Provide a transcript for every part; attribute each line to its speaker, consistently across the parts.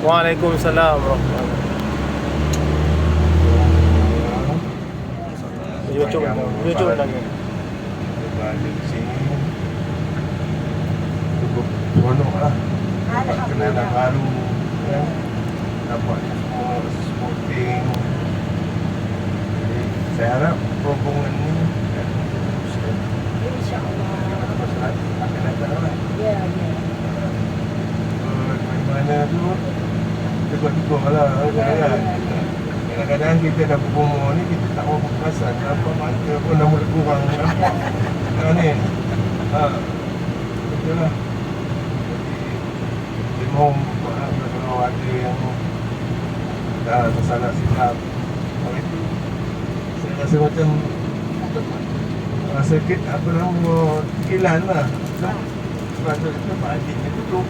Speaker 1: Waalaikumsalam warahmatullahi YouTube lagi.
Speaker 2: Balik sini cukup seronok lah. Dapat kenalan baru ya. Dapat semua sporting. Jadi saya harap perhubungan ni teruskan.
Speaker 3: InsyaAllah.
Speaker 2: Masalah akan datang lah.
Speaker 3: Ya, ya.
Speaker 2: Mana tu cukup lah kan. Kadang-kadang kita dah berumur ni kita tak mahu perasan nampak mata pun dah mula kurang nampak ni betul lah. Jadi saya mahu kalau ada yang dah tersalah silap itu saya rasa macam sakit apa nama kilan lah sebab tu Pak Haji ni tutup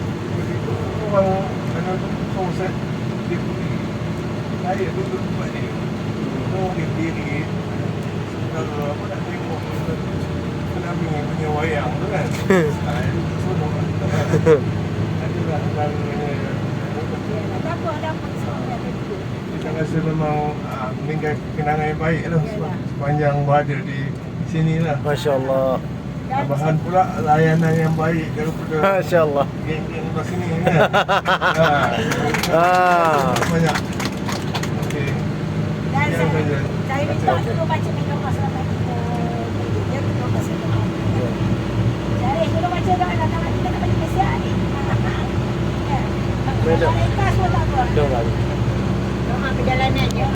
Speaker 2: orang kena proses dia pergi saya duduk tempat ni dia berdiri kalau apa nak tengok Nabi punya wayang tu kan semua adalah kita rasa memang meninggal kenangan yang baik lah sepanjang berada di sini lah.
Speaker 1: Masya Allah.
Speaker 2: Tambahan pula layanan yang baik daripada
Speaker 1: Masya Allah.
Speaker 2: geng-geng di sini kan. Banyak. Okey.
Speaker 3: Dan
Speaker 2: Yang saja.
Speaker 3: saya minta dulu baca minum masalah tadi. Dia dulu kasih doa. Jadi dulu baca doa nak kita nak baca kesian ni. Ya.
Speaker 1: Beda.
Speaker 3: Ikhlas pun tak apa.
Speaker 1: Jom lagi.
Speaker 3: Doa perjalanan je.